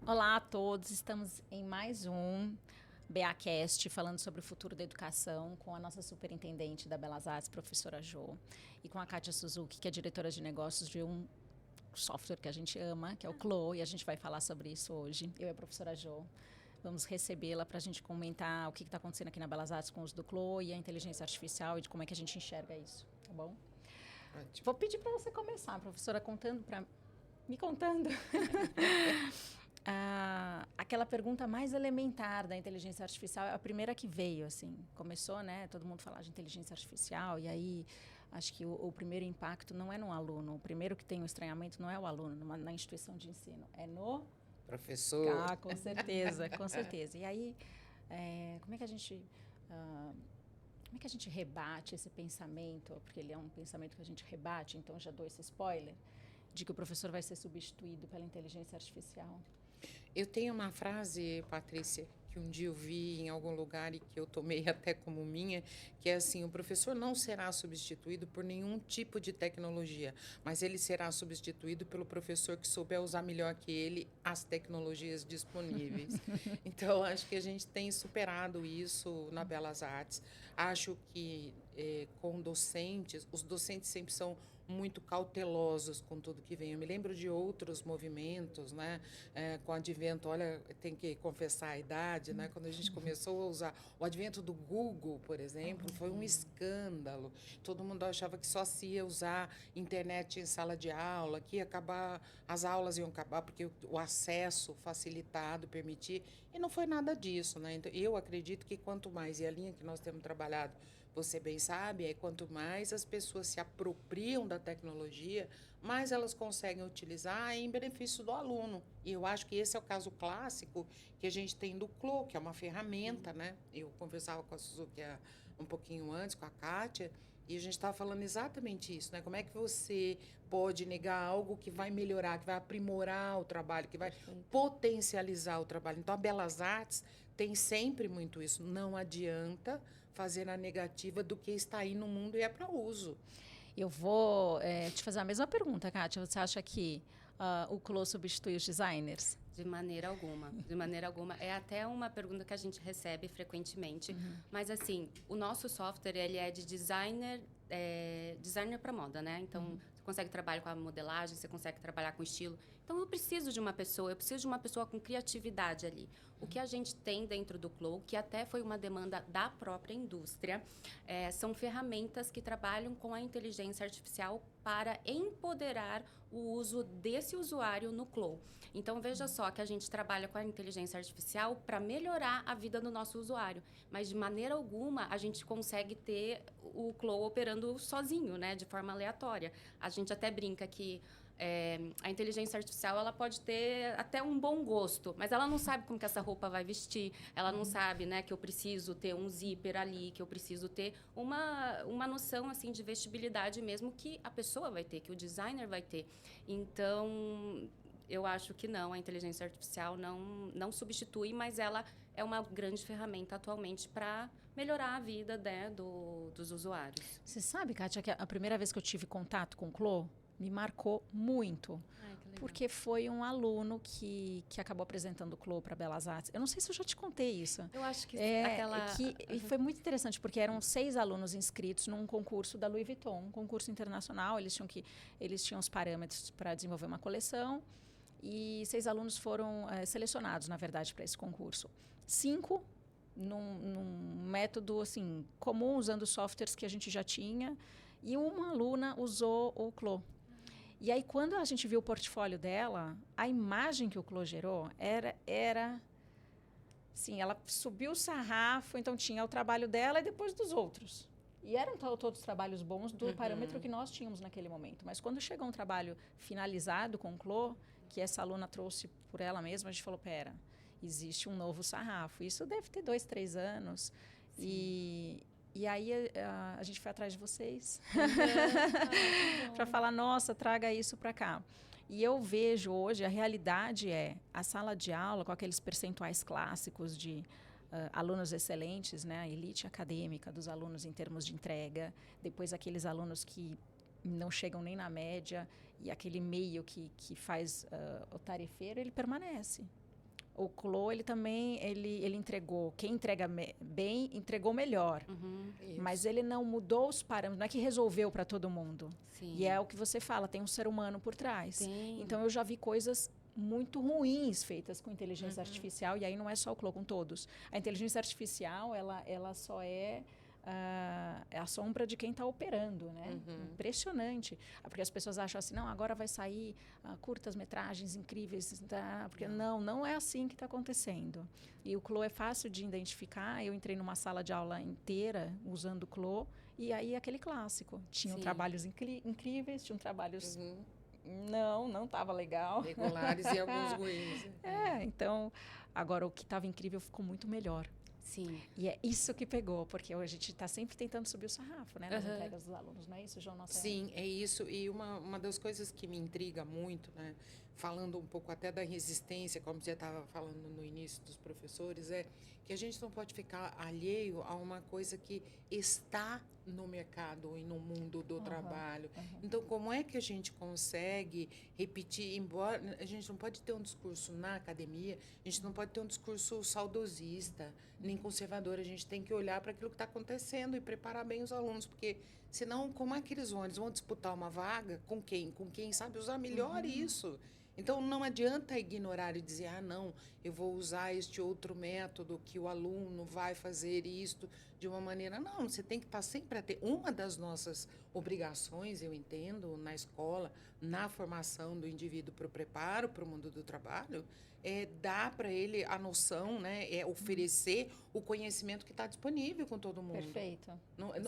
Olá a todos, estamos em mais um BAcast falando sobre o futuro da educação com a nossa superintendente da Belas Artes, professora Jo, e com a Kátia Suzuki, que é diretora de negócios de um software que a gente ama, que é o Clo, e a gente vai falar sobre isso hoje. Eu e a professora Jo. Vamos recebê-la para a gente comentar o que está acontecendo aqui na Belas Artes com o uso do Clo e a inteligência artificial e de como é que a gente enxerga isso, tá bom? Ótimo. Vou pedir para você começar, professora, me contando aquela pergunta mais elementar da inteligência artificial, é a primeira que veio, assim. Começou, né, todo mundo falar de inteligência artificial, e aí acho que o primeiro impacto não é no aluno. O primeiro que tem o estranhamento não é o aluno na instituição de ensino, é no... Professor. Ah, com certeza, com certeza. E aí, como é que a gente... como é que a gente rebate esse pensamento? Porque ele é um pensamento que a gente rebate, então já dou esse spoiler, de que o professor vai ser substituído pela inteligência artificial. Eu tenho uma frase, Patrícia, que um dia eu vi em algum lugar e que eu tomei até como minha, que é assim: o professor não será substituído por nenhum tipo de tecnologia, mas ele será substituído pelo professor que souber usar melhor que ele as tecnologias disponíveis. Então, acho que a gente tem superado isso na Belas Artes. Acho que com docentes, os docentes sempre são muito cautelosos com tudo que vem. Eu me lembro de outros movimentos, né? Com o advento, olha, tem que confessar a idade, né? Quando a gente começou a usar o advento do Google, por exemplo, foi um escândalo. Todo mundo achava que só se ia usar internet em sala de aula, que ia acabar, as aulas iam acabar porque o acesso facilitado permitir, e não foi nada disso, né? Então, eu acredito que quanto mais, e a linha que nós temos trabalhado, você bem sabe, é quanto mais as pessoas se apropriam da tecnologia, mais elas conseguem utilizar em benefício do aluno. E eu acho que esse é o caso clássico que a gente tem do Clo, que é uma ferramenta, né? Eu conversava com a Suzuki um pouquinho antes, com a Kátia, e a gente estava falando exatamente isso, né? Como é que você pode negar algo que vai melhorar, que vai aprimorar o trabalho, que vai potencializar o trabalho? Então, a Belas Artes tem sempre muito isso. Não adianta fazer a negativa do que está aí no mundo e é para uso. Eu vou te fazer a mesma pergunta, Kátia. Você acha que o Clo substitui os designers? De maneira alguma, de maneira alguma. É até uma pergunta que a gente recebe frequentemente. Mas, assim, o nosso software, ele é de designer para moda, né? Então, você consegue trabalhar com a modelagem, você consegue trabalhar com estilo. Então, eu preciso de uma pessoa com criatividade ali. O que a gente tem dentro do Clo, que até foi uma demanda da própria indústria, são ferramentas que trabalham com a inteligência artificial para empoderar o uso desse usuário no Clo. Então, veja só que a gente trabalha com a inteligência artificial para melhorar a vida do nosso usuário, mas de maneira alguma a gente consegue ter o Clo operando sozinho, né, de forma aleatória. A gente até brinca que a inteligência artificial ela pode ter até um bom gosto, mas ela não sabe como que essa roupa vai vestir, ela não sabe, né, que eu preciso ter um zíper ali, que eu preciso ter uma noção assim de vestibilidade mesmo que a pessoa vai ter, que o designer vai ter. Então, eu acho que não, a inteligência artificial não substitui, mas ela é uma grande ferramenta atualmente para melhorar a vida, né, dos usuários. Você sabe, Kátia, que a primeira vez que eu tive contato com o Clo me marcou muito. Ai, que legal. Porque foi um aluno que acabou apresentando o Clo para Belas Artes. Eu não sei se eu já te contei isso. Eu acho que E foi muito interessante, porque eram 6 alunos inscritos num concurso da Louis Vuitton, um concurso internacional. Eles tinham os parâmetros para desenvolver uma coleção. E 6 alunos foram selecionados, na verdade, para esse concurso. 5 num método assim comum, usando softwares que a gente já tinha, e uma aluna usou o Clo. E aí, quando a gente viu o portfólio dela, a imagem que o Clo gerou era sim, ela subiu o sarrafo, então tinha o trabalho dela e depois dos outros. E eram todos trabalhos bons do parâmetro que nós tínhamos naquele momento. Mas quando chegou um trabalho finalizado com o Clo, que essa aluna trouxe por ela mesma, a gente falou, pera, existe um novo sarrafo. Isso deve ter 2, 3 anos. E aí a gente foi atrás de vocês para falar, nossa, traga isso para cá. E eu vejo hoje, a realidade é a sala de aula com aqueles percentuais clássicos de alunos excelentes, né, a elite acadêmica dos alunos em termos de entrega, depois aqueles alunos que não chegam nem na média, e aquele meio que faz o tarefeiro, ele permanece. O Clô, ele também, ele entregou, quem entrega bem, entregou melhor. Mas ele não mudou os parâmetros, não é que resolveu para todo mundo. Sim. E é o que você fala, tem um ser humano por trás. Tem. Então, eu já vi coisas muito ruins feitas com inteligência artificial, e aí não é só o Clô, com todos. A inteligência artificial, ela só é a sombra de quem está operando, né? Impressionante. Porque as pessoas acham assim, não, agora vai sair curtas-metragens incríveis, tá? Porque não é assim que está acontecendo. E o Clô é fácil de identificar. Eu entrei numa sala de aula inteira usando o Clô, e aí aquele clássico. Tinham trabalhos incríveis, tinham trabalhos... Não estava legal. Regulares e alguns ruins. Então, agora o que estava incrível ficou muito melhor. Sim. E é isso que pegou, porque a gente está sempre tentando subir o sarrafo, né? Nas entregas dos alunos, não é isso, João? Sim, é isso. E uma das coisas que me intriga muito, né? Falando um pouco até da resistência, como você estava falando no início dos professores, é que a gente não pode ficar alheio a uma coisa que está no mercado e no mundo do trabalho. Então, como é que a gente consegue repetir, embora a gente não pode ter um discurso na academia, a gente não pode ter um discurso saudosista, nem conservador, a gente tem que olhar para aquilo que está acontecendo e preparar bem os alunos, porque senão, como é que eles vão disputar uma vaga com quem? Com quem sabe usar melhor isso. Então, não adianta ignorar e dizer, não, eu vou usar este outro método que o aluno vai fazer isto de uma maneira... Não, você tem que estar sempre a ter... Uma das nossas obrigações, eu entendo, na escola, na formação do indivíduo para o preparo para o mundo do trabalho, é dar para ele a noção, né, é oferecer o conhecimento que está disponível com todo mundo. Perfeito.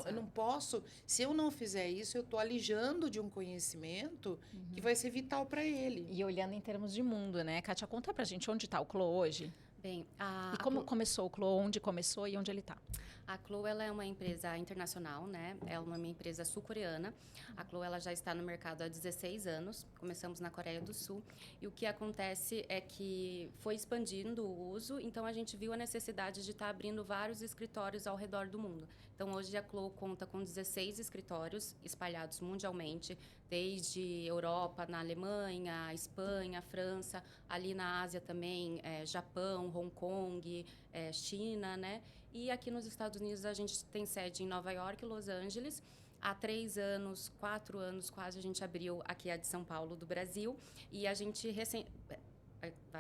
Eu não posso, se eu não fizer isso, eu estou alijando de um conhecimento que vai ser vital para ele. E olhando em termos de mundo, né? Kátia, conta pra gente onde está o Clô hoje. Bem, e como começou o Clô, onde começou e onde ele está? A Clô, ela é uma empresa internacional, né? Ela é uma empresa sul-coreana. A Clô, ela já está no mercado há 16 anos. Começamos na Coreia do Sul. E o que acontece é que foi expandindo o uso, então a gente viu a necessidade de estar abrindo vários escritórios ao redor do mundo. Então, hoje a Clô conta com 16 escritórios espalhados mundialmente, desde Europa, na Alemanha, Espanha, França, ali na Ásia também, Japão, Hong Kong, China, né? E aqui nos Estados Unidos a gente tem sede em Nova York e Los Angeles. Há 3 anos, 4 anos quase, a gente abriu aqui a de São Paulo, do Brasil. E a gente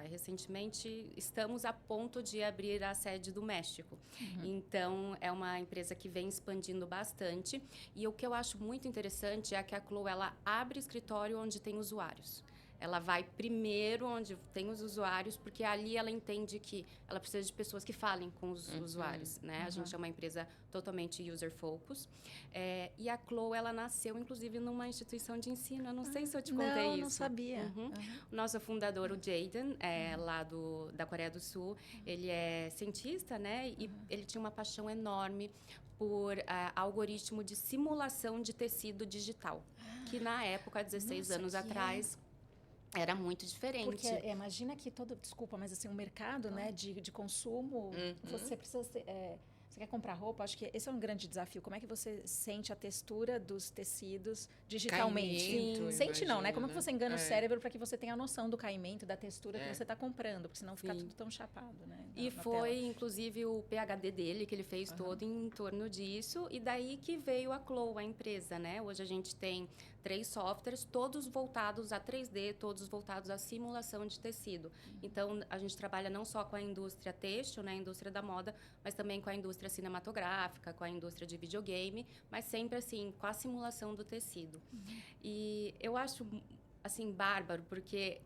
recentemente estamos a ponto de abrir a sede do México. Então, é uma empresa que vem expandindo bastante. E o que eu acho muito interessante é que a Clô, ela abre escritório onde tem usuários. Ela vai primeiro onde tem os usuários, porque ali ela entende que ela precisa de pessoas que falem com os usuários, né? A gente é uma empresa totalmente user-focus. E a Clô, ela nasceu, inclusive, numa instituição de ensino. Eu não sei se eu te contei isso. Não sabia. O nosso fundador, o Jaden, lá da Coreia do Sul, ele é cientista, né? E ele tinha uma paixão enorme por algoritmo de simulação de tecido digital, que na época, há 16 anos atrás... Era muito diferente. Porque imagina que desculpa, mas assim, o mercado, né, de consumo, você precisa ser, você quer comprar roupa, acho que esse é um grande desafio. Como é que você sente a textura dos tecidos digitalmente? Caimento, sente não, né? Como é que né? você engana o cérebro para que você tenha a noção do caimento, da textura que você está comprando, porque senão fica tudo tão chapado, né? E foi, inclusive, o PhD dele, que ele fez todo em torno disso, e daí que veio a Clô, a empresa, né? Hoje a gente tem 3 softwares, todos voltados a 3D, todos voltados à simulação de tecido. Então, a gente trabalha não só com a indústria têxtil, né, a indústria da moda, mas também com a indústria cinematográfica, com a indústria de videogame, mas sempre, assim, com a simulação do tecido. E eu acho, assim, bárbaro, porque...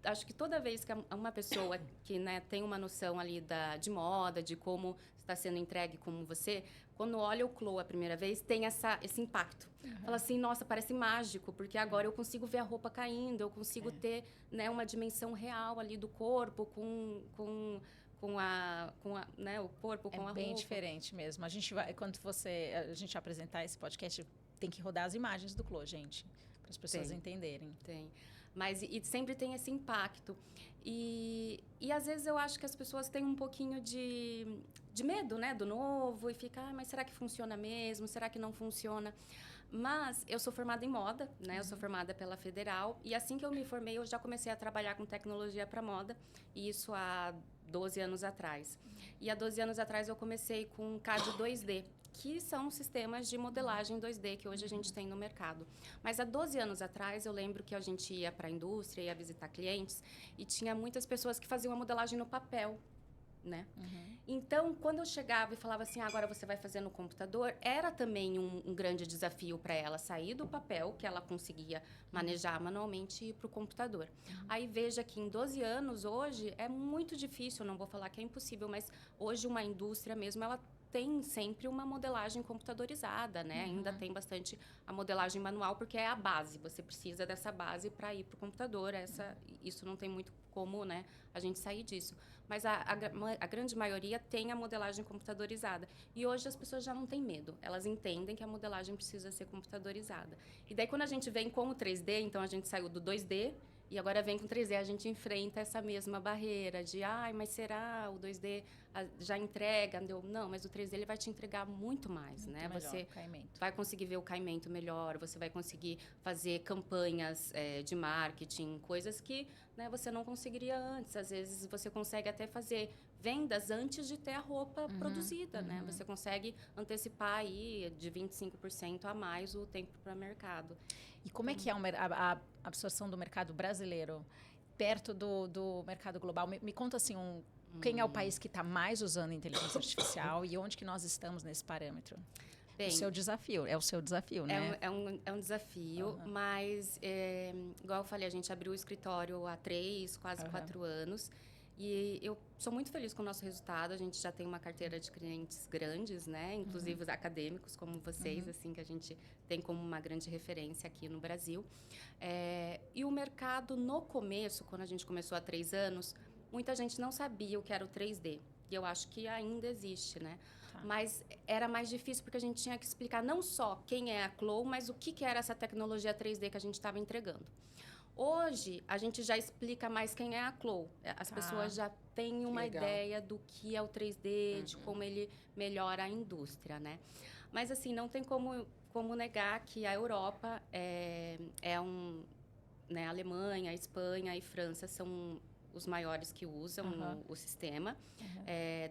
Acho que toda vez que uma pessoa que, né, tem uma noção ali de moda, de como está sendo entregue como você, quando olha o Clô a primeira vez, tem esse impacto. Fala assim, nossa, parece mágico, porque agora eu consigo ver a roupa caindo, eu consigo ter, né, uma dimensão real ali do corpo com né, o corpo, com a roupa. É bem diferente mesmo. A gente vai, quando a gente apresentar esse podcast, tem que rodar as imagens do Clô, gente, para as pessoas entenderem. Tem. Mas e sempre tem esse impacto. E às vezes eu acho que as pessoas têm um pouquinho de medo, né, do novo, e fica, mas será que funciona mesmo? Será que não funciona? Mas eu sou formada em moda, né? Eu sou formada pela Federal. E assim que eu me formei, eu já comecei a trabalhar com tecnologia para moda. E isso há 12 anos atrás. E há 12 anos atrás eu comecei com CAD 2D, que são sistemas de modelagem 2D que hoje a gente tem no mercado. Mas há 12 anos atrás, eu lembro que a gente ia para a indústria, ia visitar clientes, e tinha muitas pessoas que faziam a modelagem no papel, né? Então, quando eu chegava e falava assim, agora você vai fazer no computador, era também um grande desafio para ela sair do papel, que ela conseguia manejar manualmente, e ir para o computador. Aí veja que em 12 anos, hoje, é muito difícil, não vou falar que é impossível, mas hoje uma indústria mesmo, ela tem sempre uma modelagem computadorizada, né? Ainda tem bastante a modelagem manual, porque é a base. Você precisa dessa base para ir para o computador. Isso não tem muito como, né, a gente sair disso. Mas a grande maioria tem a modelagem computadorizada. E hoje as pessoas já não têm medo. Elas entendem que a modelagem precisa ser computadorizada. E daí, quando a gente vem com o 3D, então a gente saiu do 2D, e agora vem com 3D, a gente enfrenta essa mesma barreira de, mas será o 2D já entrega? Não, mas o 3D ele vai te entregar muito mais, né? Melhor, você caimento. vai conseguir ver o caimento melhor, você vai conseguir fazer campanhas de marketing, coisas que, né, você não conseguiria antes. Às vezes você consegue até fazer vendas antes de ter a roupa produzida, né? Você consegue antecipar aí de 25% a mais o tempo para mercado. E como é que é a absorção do mercado brasileiro perto do mercado global? Me conta assim, quem é o país que está mais usando inteligência artificial e onde que nós estamos nesse parâmetro? Bem, o seu desafio, né? É um desafio, mas, igual eu falei, a gente abriu o escritório há 3, quase 4 anos. E eu sou muito feliz com o nosso resultado. A gente já tem uma carteira de clientes grandes, né? Inclusive os acadêmicos, como vocês, assim, que a gente tem como uma grande referência aqui no Brasil. E o mercado, no começo, quando a gente começou há 3 anos, muita gente não sabia o que era o 3D. E eu acho que ainda existe, né? Mas era mais difícil porque a gente tinha que explicar não só quem é a Chloe, mas o que era essa tecnologia 3D que a gente estava entregando. Hoje, a gente já explica mais quem é a Chloe. As pessoas já têm uma ideia do que é o 3D, de como ele melhora a indústria, né? Mas, assim, não tem como negar que a Europa né, a Alemanha, a Espanha e França são os maiores que usam o sistema.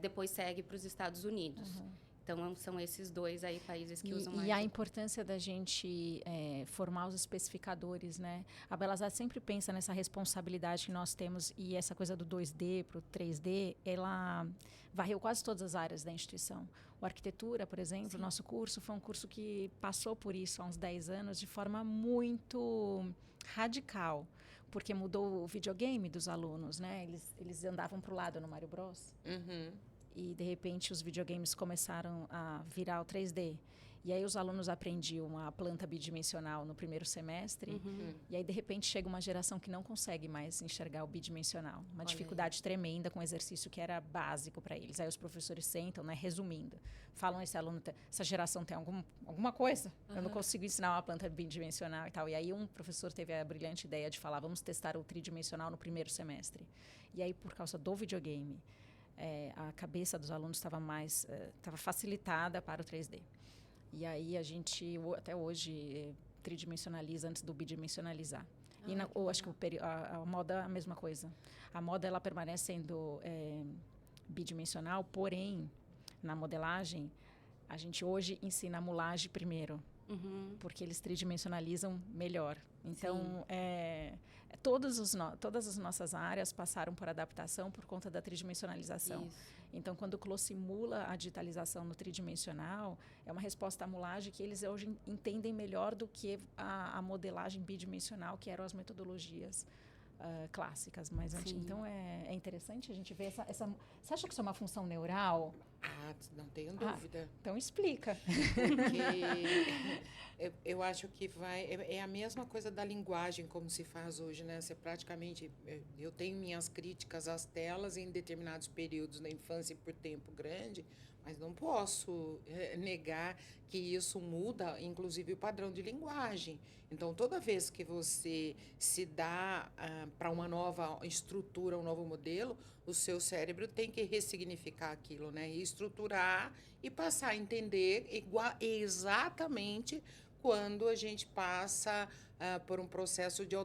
Depois segue para os Estados Unidos. Então, são esses 2 aí países que usam mais. E a importância da gente formar os especificadores, né? A Belas Artes sempre pensa nessa responsabilidade que nós temos, e essa coisa do 2D para o 3D, ela varreu quase todas as áreas da instituição. O Arquitetura, por exemplo, o nosso curso foi um curso que passou por isso há uns 10 anos de forma muito radical, porque mudou o videogame dos alunos, né? Eles andavam para o lado no Mario Bros. E, de repente, os videogames começaram a virar o 3D. E aí os alunos aprendiam a planta bidimensional no primeiro semestre. E aí, de repente, chega uma geração que não consegue mais enxergar o bidimensional. Uma dificuldade tremenda com um exercício que era básico para eles. Aí os professores sentam, né, resumindo. Falam, essa geração tem alguma coisa? Eu não consigo ensinar uma planta bidimensional e tal. E aí um professor teve a brilhante ideia de falar, vamos testar o tridimensional no primeiro semestre. E aí, por causa do videogame, a cabeça dos alunos estava facilitada para o 3D. E aí a gente, até hoje, tridimensionaliza antes do bidimensionalizar. Acho que a moda, a mesma coisa. A moda, ela permanece sendo bidimensional, porém, na modelagem, a gente hoje ensina a mulagem primeiro. Porque eles tridimensionalizam melhor. Então, todas as nossas áreas passaram por adaptação por conta da tridimensionalização. Então, quando o Clô simula a digitalização no tridimensional, é uma resposta à mulagem que eles hoje entendem melhor do que a modelagem bidimensional, que eram as metodologias clássicas. Mas então, é interessante a gente ver essa... Você acha que isso é uma função neural? Não tenho dúvida. Então explica. Porque eu acho que é a mesma coisa da linguagem como se faz hoje, né? Você praticamente, eu tenho minhas críticas às telas em determinados períodos da infância por tempo grande, mas não posso negar que isso muda, inclusive, o padrão de linguagem. Então, toda vez que você se dá para uma nova estrutura, um novo modelo, o seu cérebro tem que ressignificar aquilo, né? E estruturar e passar a entender exatamente quando a gente passa por um processo de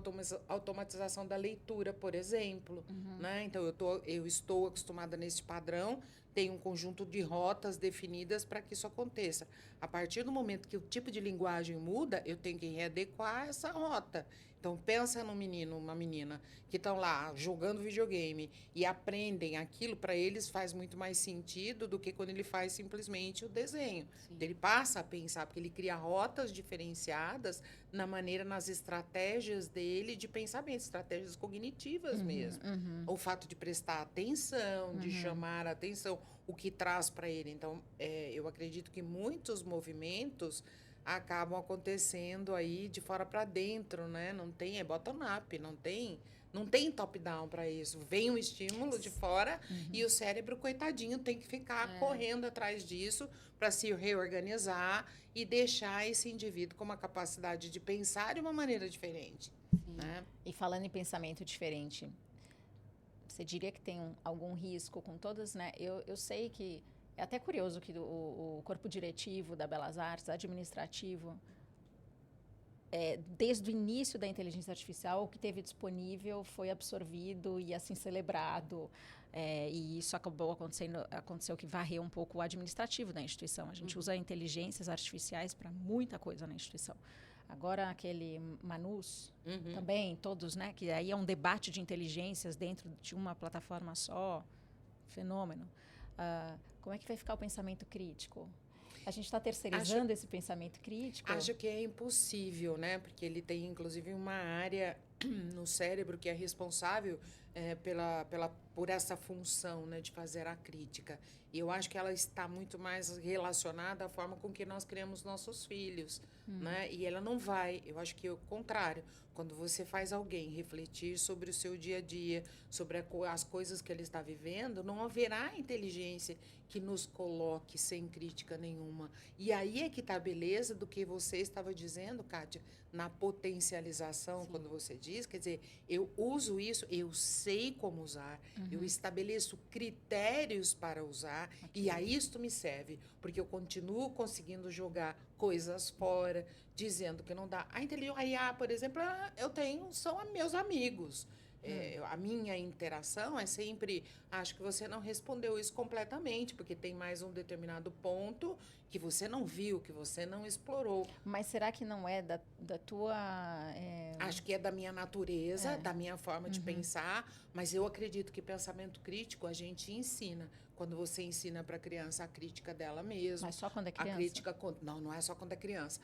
automatização da leitura, por exemplo. Né? Então, eu estou acostumada nesse padrão, tem um conjunto de rotas definidas para que isso aconteça. A partir do momento que o tipo de linguagem muda, eu tenho que readequar essa rota. Então, pensa num menino, uma menina, que estão lá jogando videogame e aprendem aquilo, para eles faz muito mais sentido do que quando ele faz simplesmente o desenho. Ele passa a pensar, porque ele cria rotas diferenciadas na maneira, nas estratégias dele de pensamento, estratégias cognitivas mesmo. O fato de prestar atenção, de chamar a atenção, o que traz para ele. Então, eu acredito que muitos movimentos acabam acontecendo aí de fora para dentro, né? Não tem, bottom-up, não tem top-down para isso. Vem um estímulo de fora e o cérebro, coitadinho, tem que ficar correndo atrás disso para se reorganizar e deixar esse indivíduo com uma capacidade de pensar de uma maneira diferente. Né? E falando em pensamento diferente, você diria que tem algum risco com todas, né? Eu sei que é até curioso que o corpo diretivo da Belas Artes, administrativo, desde o início da inteligência artificial, o que teve disponível foi absorvido e assim celebrado. E isso aconteceu que varreu um pouco o administrativo da instituição. A gente usa inteligências artificiais para muita coisa na instituição. Agora, aquele Manus, também, todos, né? Que aí é um debate de inteligências dentro de uma plataforma só. Fenômeno. Como é que vai ficar o pensamento crítico? A gente está terceirizando esse pensamento crítico? Acho que é impossível, né? Porque ele tem, inclusive, uma área no cérebro que é responsável por essa função, né, de fazer a crítica. E eu acho que ela está muito mais relacionada à forma com que nós criamos nossos filhos. Né? E ela não vai, eu acho que é o contrário. Quando você faz alguém refletir sobre o seu dia a dia, sobre as coisas que ele está vivendo, não haverá inteligência que nos coloque sem crítica nenhuma. E aí é que está a beleza do que você estava dizendo, Kátia, na potencialização. Sim. Quando você diz, quer dizer, eu uso isso, eu sei como usar, eu estabeleço critérios para usar, e a isto me serve, porque eu continuo conseguindo jogar coisas fora, dizendo que não dá. A IA, por exemplo, são meus amigos. A minha interação é sempre, acho que você não respondeu isso completamente, porque tem mais um determinado ponto que você não viu, que você não explorou. Mas será que não é da tua... Acho que é da minha natureza, da minha forma de pensar, mas eu acredito que pensamento crítico a gente ensina. Quando você ensina para a criança a crítica dela mesma. Mas só quando é criança? A crítica, não é só quando é criança.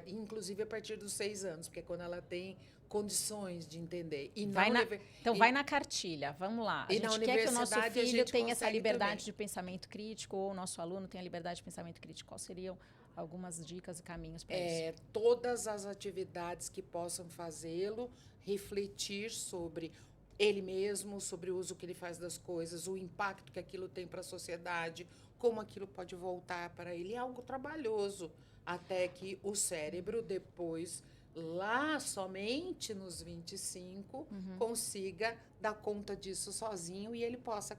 Inclusive a partir dos 6 anos, porque é quando ela tem condições de entender. Então, vai na cartilha, vamos lá. A gente quer que o nosso filho tenha essa liberdade também de pensamento crítico, ou o nosso aluno tenha liberdade de pensamento crítico. Quais seriam algumas dicas e caminhos para isso? Todas as atividades que possam fazê-lo refletir sobre ele mesmo, sobre o uso que ele faz das coisas, o impacto que aquilo tem para a sociedade, como aquilo pode voltar para ele. É algo trabalhoso, até que o cérebro depois, lá somente nos 25, consiga dar conta disso sozinho e ele possa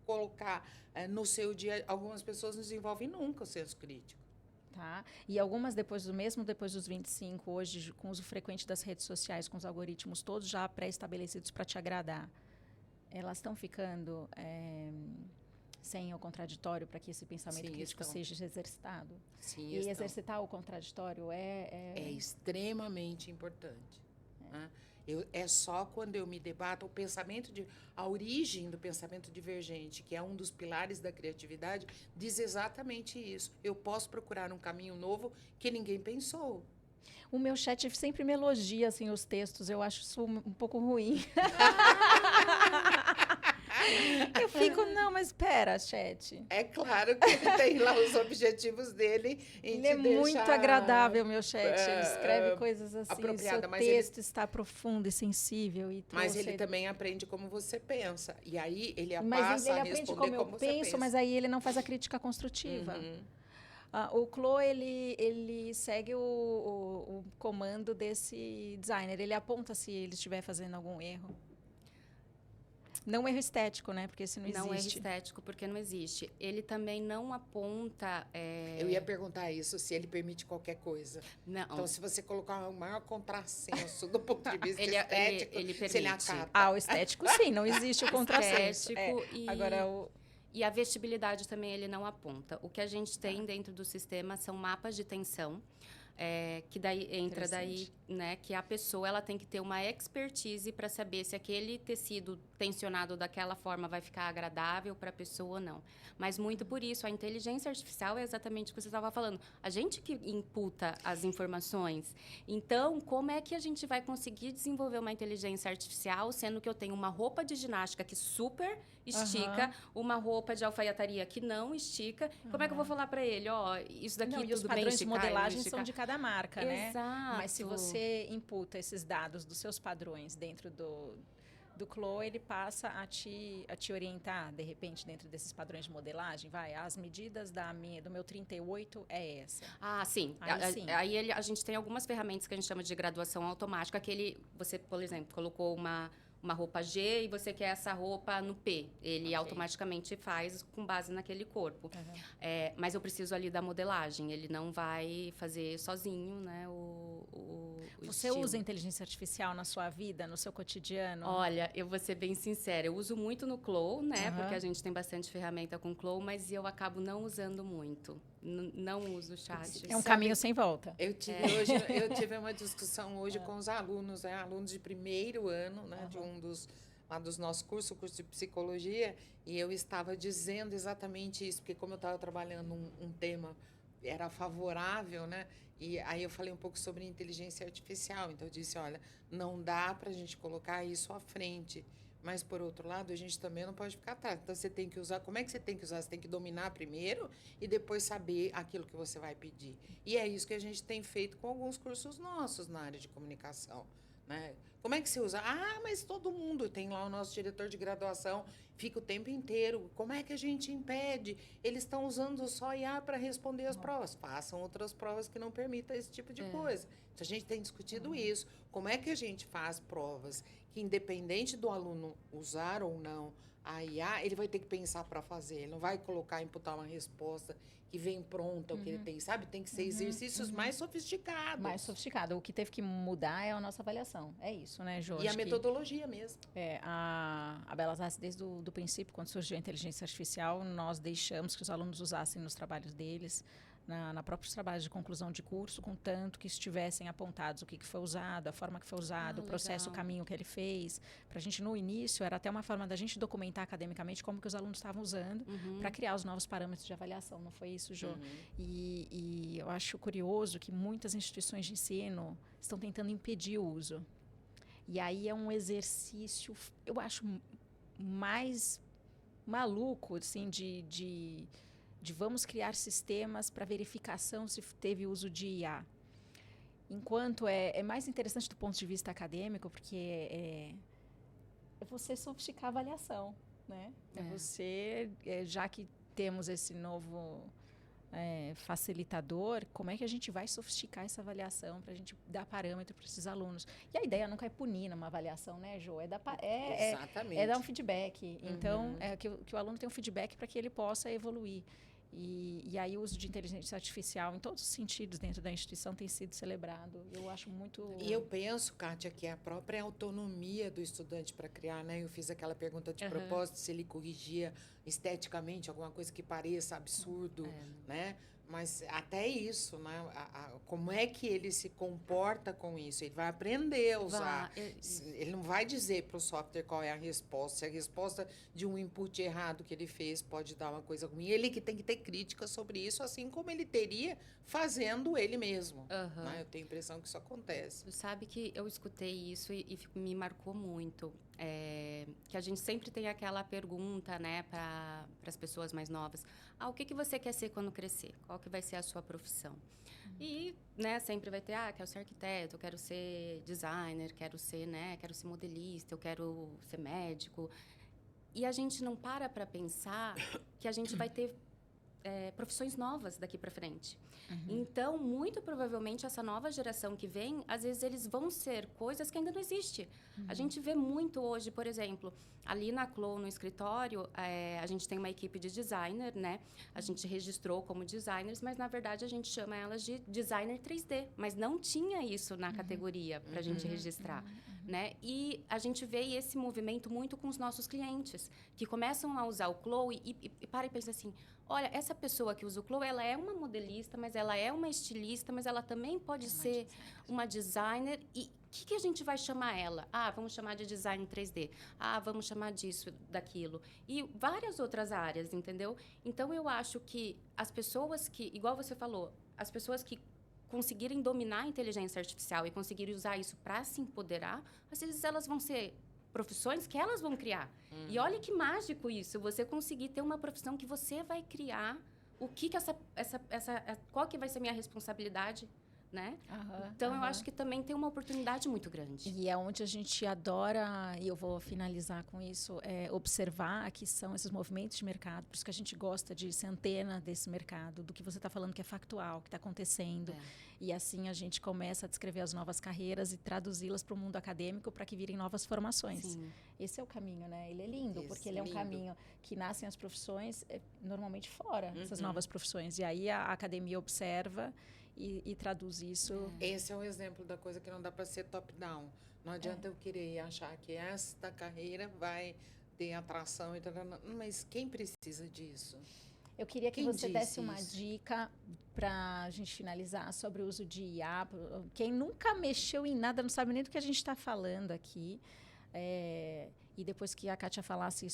colocar no seu dia. Algumas pessoas não desenvolvem nunca o senso crítico. Tá? E algumas depois dos 25, hoje, com o uso frequente das redes sociais, com os algoritmos todos já pré-estabelecidos para te agradar, elas estão ficando sem o contraditório para que esse pensamento crítico seja exercitado? Sim, e exercitar o contraditório é extremamente importante. Né? É só quando eu me debato a origem do pensamento divergente, que é um dos pilares da criatividade, diz exatamente isso. Eu posso procurar um caminho novo que ninguém pensou. O meu chat sempre me elogia assim, os textos, eu acho isso um pouco ruim. Eu fico, não, mas espera, chat. É claro que ele tem lá os objetivos dele. Ele é muito agradável, meu chat. Ele escreve coisas assim. Apropriada, seu texto está profundo e sensível. Mas ele também aprende como você pensa. E aí ele passa ele a aprende responder como eu penso, mas aí ele não faz a crítica construtiva. O Clô, ele segue o comando desse designer. Ele aponta se ele estiver fazendo algum erro. Não erro estético, né? Porque esse não existe. Não erro estético, porque não existe. Ele também não aponta... Eu ia perguntar isso, se ele permite qualquer coisa. Não. Então, se você colocar o maior contrassenso do ponto de vista ele estético, ele se ele permite. acata. O estético sim, não existe o contrassenso. Estético e... Agora, E a vestibilidade também ele não aponta. O que a gente tem dentro do sistema são mapas de tensão, que daí entra daí, né, que a pessoa ela tem que ter uma expertise para saber se aquele tecido tensionado daquela forma vai ficar agradável para a pessoa ou não. Mas muito por isso, a inteligência artificial é exatamente o que você estava falando. A gente que imputa as informações. Então, como é que a gente vai conseguir desenvolver uma inteligência artificial, sendo que eu tenho uma roupa de ginástica que super estica, uma roupa de alfaiataria que não estica? Como é que eu vou falar para ele, ó, isso daqui não, tudo e os bem padrões de esticar, modelagem esticar? são de cada marca, né? Exato. Mas se você imputa esses dados dos seus padrões dentro do Clo, ele passa a te orientar, de repente, dentro desses padrões de modelagem. As medidas do meu 38 é essa. Sim. Aí a gente tem algumas ferramentas que a gente chama de graduação automática, que você, por exemplo, colocou uma roupa G e você quer essa roupa no P. Ele automaticamente faz com base naquele corpo. Mas eu preciso ali da modelagem. Ele não vai fazer sozinho, né, Você estilo. usa inteligência artificial na sua vida, no seu cotidiano? Olha, eu vou ser bem sincera. Eu uso muito no Clo, né? Porque a gente tem bastante ferramenta com Clo, mas eu acabo não usando muito. Não uso o chat. É um caminho sem volta. Eu tive uma discussão hoje com os alunos, alunos de primeiro ano, né, de lá dos nossos cursos, o curso de psicologia, e eu estava dizendo exatamente isso, porque como eu estava trabalhando um tema, era favorável, né? E aí eu falei um pouco sobre inteligência artificial. Então eu disse, olha, não dá para a gente colocar isso à frente. Mas, por outro lado, a gente também não pode ficar atrás. Então, você tem que usar... Como é que você tem que usar? Você tem que dominar primeiro e depois saber aquilo que você vai pedir. E é isso que a gente tem feito com alguns cursos nossos na área de comunicação, né? Como é que você usa? Mas todo mundo tem lá o nosso diretor de graduação, fica o tempo inteiro. Como é que a gente impede? Eles estão usando só IA para responder as provas. Façam outras provas que não permitam esse tipo de coisa. Então, a gente tem discutido isso. Como é que a gente faz provas que, independente do aluno usar ou não a IA, ele vai ter que pensar para fazer. Ele não vai colocar, imputar uma resposta que vem pronta, o que ele tem, sabe? Tem que ser exercícios mais sofisticados. Mais sofisticado. O que teve que mudar é a nossa avaliação. É isso, né, Jô? E a metodologia mesmo. A Belas Artes, desde o princípio, quando surgiu a inteligência artificial, nós deixamos que os alunos usassem nos trabalhos deles, na próprios trabalhos de conclusão de curso, contanto que estivessem apontados o que foi usado, a forma que foi usado, o processo, o caminho que ele fez. Para a gente, no início, era até uma forma da gente documentar academicamente como que os alunos estavam usando para criar os novos parâmetros de avaliação. Não foi isso, Jô? E eu acho curioso que muitas instituições de ensino estão tentando impedir o uso. E aí é um exercício, eu acho, mais maluco, assim, de vamos criar sistemas para verificação se teve uso de IA. Enquanto é mais interessante do ponto de vista acadêmico, porque é você sofisticar a avaliação, né? Você, já que temos esse novo facilitador, como é que a gente vai sofisticar essa avaliação para a gente dar parâmetro para esses alunos? E a ideia nunca é punir numa avaliação, né, Jô? Exatamente. É dar um feedback. Então, que o aluno tenha um feedback para que ele possa evoluir. E aí o uso de inteligência artificial em todos os sentidos dentro da instituição tem sido celebrado. Eu acho muito... E eu penso, Kátia, que a própria autonomia do estudante para criar, né? Eu fiz aquela pergunta de propósito, se ele corrigia esteticamente alguma coisa que pareça absurdo, né? Mas até isso, né? Como é que ele se comporta com isso? Ele vai aprender a usar. Ele não vai dizer para o software qual é a resposta. Se a resposta de um input errado que ele fez pode dar uma coisa ruim, ele que tem que ter crítica sobre isso, assim como ele teria fazendo ele mesmo. Né? Eu tenho a impressão que isso acontece. Tu sabe que eu escutei isso e me marcou muito. Que a gente sempre tem aquela pergunta, né, para as pessoas mais novas. O que você quer ser quando crescer? Qual que vai ser a sua profissão? E, né, sempre vai ter, quero ser arquiteto, quero ser designer, quero ser modelista, eu quero ser médico. E a gente não para pensar que a gente vai ter profissões novas daqui para frente. Então, muito provavelmente, essa nova geração que vem, às vezes eles vão ser coisas que ainda não existem. A gente vê muito hoje, por exemplo, ali na Clo, no escritório, a gente tem uma equipe de designer, né? A gente registrou como designers, mas, na verdade, a gente chama elas de designer 3D. Mas não tinha isso na categoria para a gente registrar, né? E a gente vê esse movimento muito com os nossos clientes, que começam a usar o Clo e para e pensa assim, olha, essa pessoa que usa o Clo, ela é uma modelista, mas ela é uma estilista, mas ela também pode ser uma designer. E o que a gente vai chamar ela? Ah, vamos chamar de design 3D. Ah, vamos chamar disso, daquilo. E várias outras áreas, entendeu? Então, eu acho que as pessoas que, igual você falou, as pessoas que conseguirem dominar a inteligência artificial e conseguirem usar isso para se empoderar, às vezes elas vão ser profissões que elas vão criar. E olha que mágico isso, você conseguir ter uma profissão que você vai criar, o que qual que vai ser a minha responsabilidade, né? Então, eu acho que também tem uma oportunidade muito grande. E é onde a gente adora, e eu vou finalizar com isso, observar que são esses movimentos de mercado, por isso que a gente gosta de ser antena desse mercado, do que você está falando que é factual, que está acontecendo. E assim a gente começa a descrever as novas carreiras e traduzi-las para o mundo acadêmico para que virem novas formações. Sim. Esse é o caminho, né? Ele é lindo, porque ele é um caminho que nascem as profissões, normalmente fora, essas novas profissões. E aí a academia observa e traduz isso. Esse é um exemplo da coisa que não dá para ser top-down. Não adianta eu querer achar que esta carreira vai ter atração, mas quem precisa disso? Eu queria que você desse uma dica para a gente finalizar sobre o uso de IA. Quem nunca mexeu em nada, não sabe nem do que a gente está falando aqui. E depois que a Kátia falasse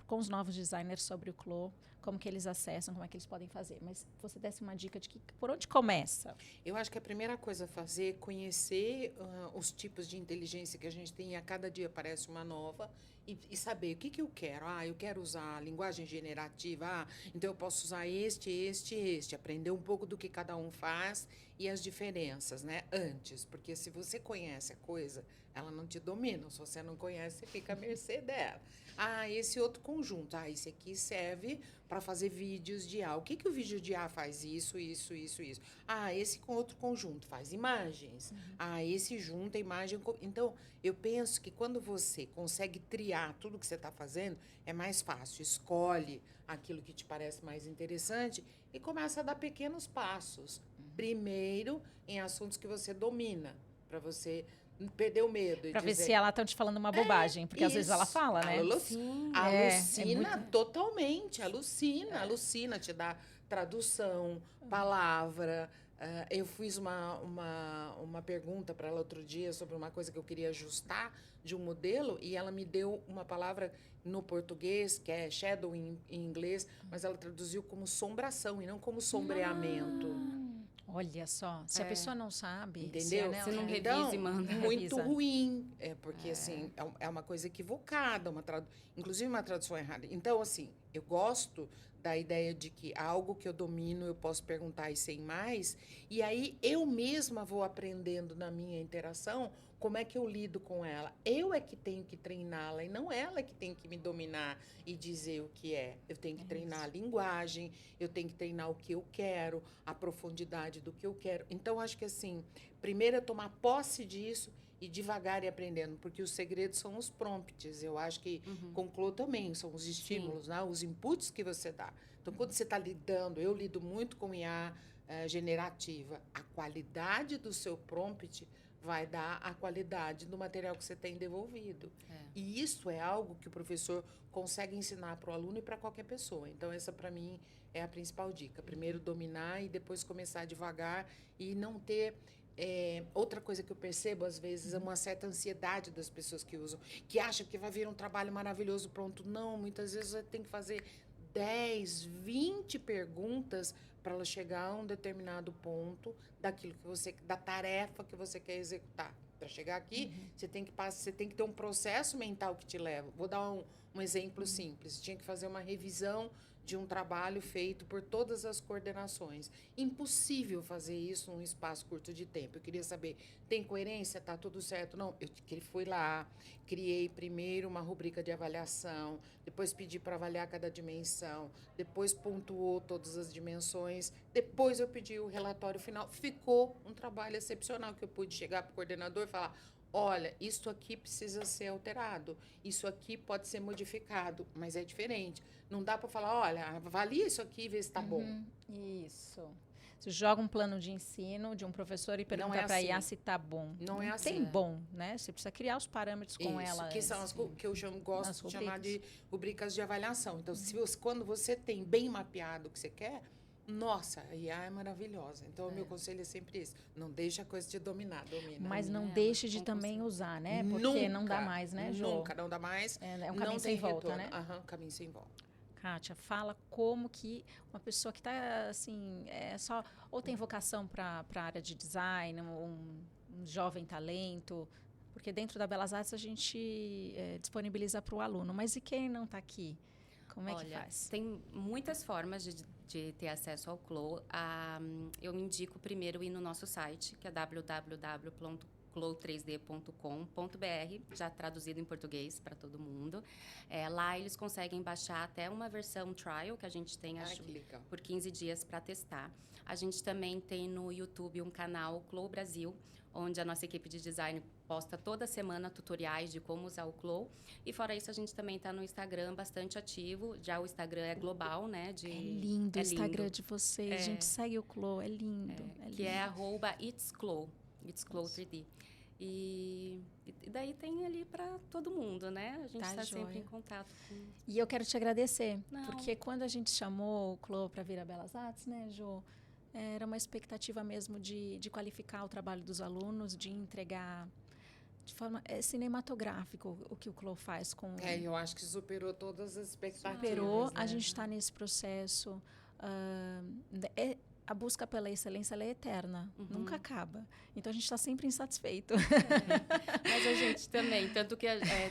com os novos designers sobre o Clo, como que eles acessam, como é que eles podem fazer. Mas você desse uma dica de por onde começa? Eu acho que a primeira coisa a fazer é conhecer os tipos de inteligência que a gente tem, e a cada dia aparece uma nova, e saber o que eu quero. Eu quero usar a linguagem generativa, então eu posso usar este, aprender um pouco do que cada um faz e as diferenças, né? Antes, porque se você conhece a coisa, ela não te domina. Se você não conhece, você fica à mercê dela. Esse outro conjunto. Esse aqui serve para fazer vídeos de IA. O que o vídeo de IA faz? Isso. Esse com outro conjunto faz imagens. Esse junta imagem. Então, eu penso que quando você consegue triar tudo que você está fazendo, é mais fácil. Escolhe aquilo que te parece mais interessante e começa a dar pequenos passos. Primeiro, em assuntos que você domina, para você perder o medo. Para ver se ela está te falando uma bobagem, porque às vezes ela fala, né? Alucina totalmente, alucina, te dá tradução, palavra. Eu fiz uma pergunta para ela outro dia sobre uma coisa que eu queria ajustar de um modelo, e ela me deu uma palavra no português, que é shadow em inglês, mas ela traduziu como sombração e não como sombreamento. Olha só, se a pessoa não sabe... Entendeu? Você não revisa então, e manda. Muito ruim, porque assim, é uma coisa equivocada, inclusive uma tradução errada. Então, assim, eu gosto da ideia de que algo que eu domino, eu posso perguntar e sem mais, e aí eu mesma vou aprendendo na minha interação como é que eu lido com ela. Eu é que tenho que treiná-la e não ela que tem que me dominar e dizer o que é. Eu tenho que treinar a linguagem, eu tenho que treinar o que eu quero, a profundidade do que eu quero. Então, acho que assim, primeiro é tomar posse disso e devagar ir aprendendo, porque os segredos são os prompts. Eu acho que concluo também, são os estímulos, né? Os inputs que você dá. Então, quando você está lidando, eu lido muito com IA generativa, a qualidade do seu prompt vai dar a qualidade do material que você tem devolvido. E isso é algo que o professor consegue ensinar para o aluno e para qualquer pessoa. Então, essa, para mim, é a principal dica. Primeiro, dominar e depois começar devagar e não ter... outra coisa que eu percebo, às vezes, é uma certa ansiedade das pessoas que usam, que acham que vai vir um trabalho maravilhoso pronto. Não, muitas vezes você tem que fazer 10, 20 perguntas para ela chegar a um determinado ponto da tarefa que você quer executar. Para chegar aqui, você tem que ter um processo mental que te leva. Vou dar um exemplo simples. Tinha que fazer uma revisão de um trabalho feito por todas as coordenações. Impossível fazer isso num espaço curto de tempo. Eu queria saber, tem coerência? Está tudo certo? Não, eu fui lá, criei primeiro uma rubrica de avaliação, depois pedi para avaliar cada dimensão, depois pontuou todas as dimensões, depois eu pedi o relatório final. Ficou um trabalho excepcional que eu pude chegar para o coordenador e falar: olha, isso aqui precisa ser alterado, isso aqui pode ser modificado, mas é diferente. Não dá para falar: olha, avalia isso aqui e vê se está bom. Isso. Você joga um plano de ensino de um professor e pergunta para a IA se está bom. Não é assim. Tem bom, né? Você precisa criar os parâmetros com ela. Que são as que eu gosto de chamar de rubricas de avaliação. Então, quando você tem bem mapeado o que você quer, nossa, a IA é maravilhosa. Então, o meu conselho é sempre esse: não deixe a coisa te dominar, domina. Mas não deixe de também usar, né? Porque nunca, não dá mais, né, Jô? Nunca, não dá mais. É um caminho sem volta, né? Caminho sem volta. Kátia, fala como que uma pessoa que está, assim, só ou tem vocação para a área de design, um jovem talento, porque dentro da Belas Artes a gente disponibiliza para o aluno, mas e quem não está aqui? Como é que faz? Tem muitas formas de ter acesso ao CLO. Eu indico primeiro ir no nosso site, que é www.clo3d.com.br, já traduzido em português para todo mundo. Lá eles conseguem baixar até uma versão trial, que a gente tem por 15 dias para testar. A gente também tem no YouTube um canal CLO Brasil, onde a nossa equipe de design posta toda semana tutoriais de como usar o CLO. E fora isso, a gente também está no Instagram bastante ativo. Já o Instagram é global, né? É lindo o Instagram de vocês. A gente segue o CLO, é lindo. Que é @itsclo, itsclo3d. E daí tem ali para todo mundo, né? A gente está sempre em contato com... E eu quero te agradecer, porque quando a gente chamou o CLO para vir a Belas Artes, né, Jô? Era uma expectativa mesmo de qualificar o trabalho dos alunos, de entregar de forma cinematográfica o que o CLO faz com... Eu acho que superou todas as expectativas. Superou, né? A gente está nesse processo. A busca pela excelência ela é eterna, nunca acaba. Então, a gente está sempre insatisfeito. Mas a gente também, tanto que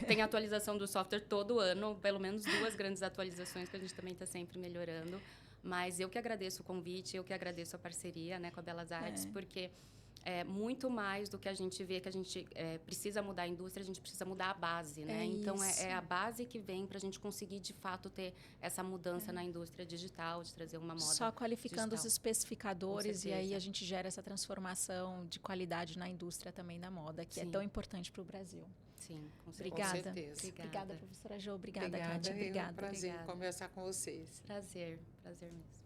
tem atualização do software todo ano, pelo menos 2 grandes atualizações que a gente também está sempre melhorando. Mas eu que agradeço o convite, eu que agradeço a parceria, né, com a Belas Artes, porque muito mais do que a gente vê que a gente precisa mudar a indústria, a gente precisa mudar a base, né? Então, é a base que vem para a gente conseguir, de fato, ter essa mudança na indústria digital, de trazer uma moda só qualificando digital. Os especificadores, e aí a gente gera essa transformação de qualidade na indústria também da moda, que é tão importante para o Brasil. Sim, com certeza. Obrigada, professora Jô. Obrigada, Kátia. Obrigada. É um prazer conversar com vocês. Prazer mesmo.